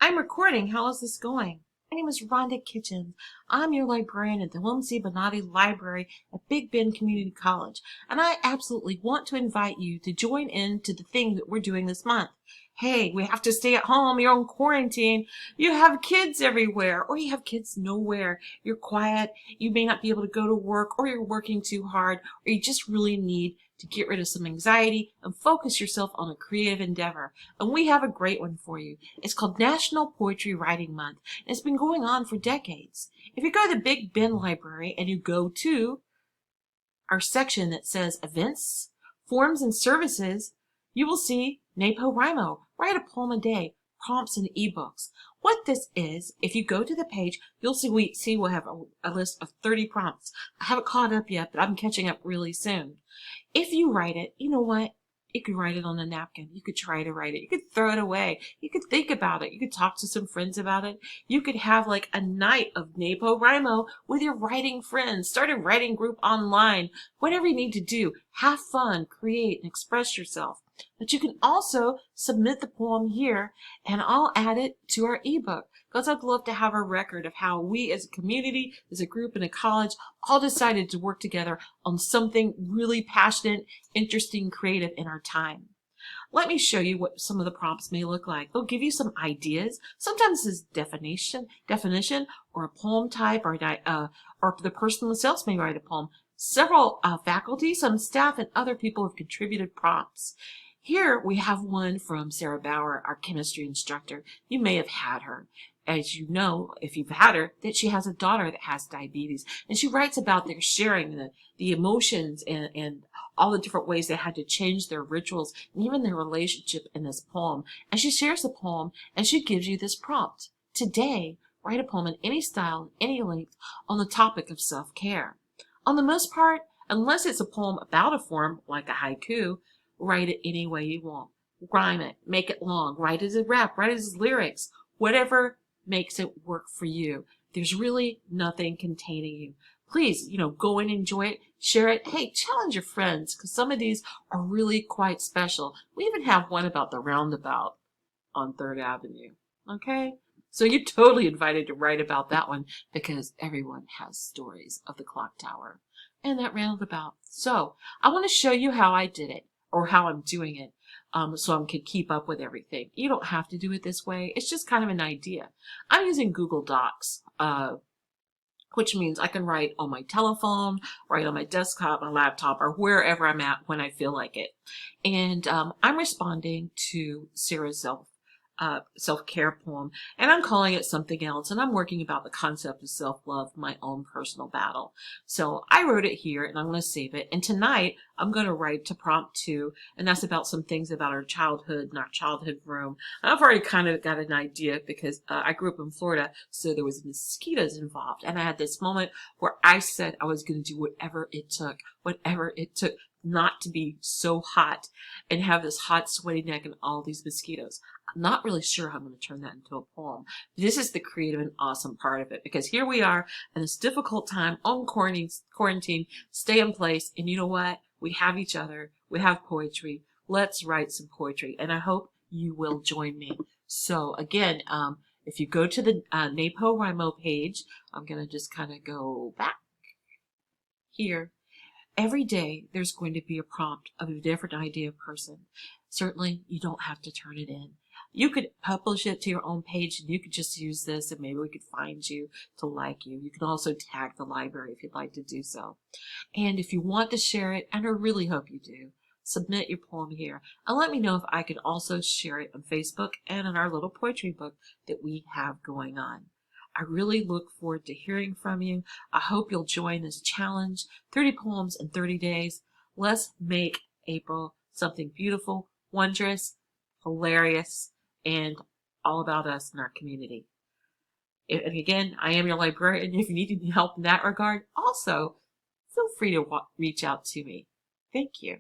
I'm recording. How is this going? My name is Rhonda Kitchens. I'm your librarian at the William C. Bonatti Library at Big Bend Community College, and I absolutely want to invite you to join in to the thing that we're doing this month. Hey, we have to stay at home. You're on quarantine. You have kids everywhere, or you have kids nowhere. You're quiet. You may not be able to go to work, or you're working too hard, or you just really need to get rid of some anxiety and focus yourself on a creative endeavor. And we have a great one for you. It's called National Poetry Writing Month, and it's been going on for decades. If you go to the Big Bend Library and you go to our section that says Events, Forms and Services, you will see NaPoWriMo, Write a Poem a Day, Prompts and eBooks. What this is, if you go to the page, you'll see we'll have a list of 30 prompts. I haven't caught up yet, but I'm catching up really soon. If you write it, you know what? You could write it on a napkin. You could try to write it. You could throw it away. You could think about it. You could talk to some friends about it. You could have like a night of NaPoWriMo with your writing friends. Start a writing group online. Whatever you need to do. Have fun, create, and express yourself. But you can also submit the poem here, and I'll add it to our ebook, because I'd love to have a record of how we as a community, as a group in a college, all decided to work together on something really passionate, interesting, creative in our time. Let me show you what some of the prompts may look like. They'll give you some ideas. Sometimes it's definition, or a poem type, or the person themselves may write a poem. Several faculty, some staff, and other people have contributed prompts. Here we have one from Sarah Bauer, our chemistry instructor. You may have had her. As you know, if you've had her, that she has a daughter that has diabetes. And she writes about their sharing the emotions and all the different ways they had to change their rituals and even their relationship in this poem. And she shares the poem and she gives you this prompt. Today, write a poem in any style, any length, on the topic of self-care. On the most part, unless it's a poem about a form, like a haiku, write it any way you want. Rhyme it, make it long, write it as a rap, write it as lyrics, whatever makes it work for you. There's really nothing containing you. Please, go and enjoy it, share it. Hey, challenge your friends, because some of these are really quite special. We even have one about the roundabout on 3rd Avenue. Okay? So you're totally invited to write about that one, because everyone has stories of the clock tower and that roundabout. So I want to show you how I did it, or how I'm doing it, so I can keep up with everything. You don't have to do it this way. It's just kind of an idea. I'm using Google Docs, which means I can write on my telephone, write on my desktop, my laptop, or wherever I'm at when I feel like it. And I'm responding to Sarah's self-care poem, and I'm calling it something else, and I'm working about the concept of self-love, my own personal battle. So I wrote it here, and I'm going to save it, and tonight I'm going to write to prompt 2, and that's about some things about our childhood and our childhood room. And I've already kind of got an idea, because I grew up in Florida, so there was mosquitoes involved, and I had this moment where I said I was going to do whatever it took not to be so hot and have this hot, sweaty neck and all these mosquitoes. I'm not really sure how I'm going to turn that into a poem. This is the creative and awesome part of it, because here we are in this difficult time on quarantine, stay in place, and you know what? We have each other. We have poetry. Let's write some poetry, and I hope you will join me. So again, if you go to the NaPoWriMo page, I'm going to just kind of go back here. Every day, there's going to be a prompt of a different idea person. Certainly, you don't have to turn it in. You could publish it to your own page, and you could just use this, and maybe we could find you to like you. You can also tag the library if you'd like to do so. And if you want to share it, and I really hope you do, submit your poem here. And let me know if I could also share it on Facebook and in our little poetry book that we have going on. I really look forward to hearing from you. I hope you'll join this challenge, 30 poems in 30 days. Let's make April something beautiful, wondrous, hilarious, and all about us and our community. And again, I am your librarian. If you need any help in that regard, also feel free to reach out to me. Thank you.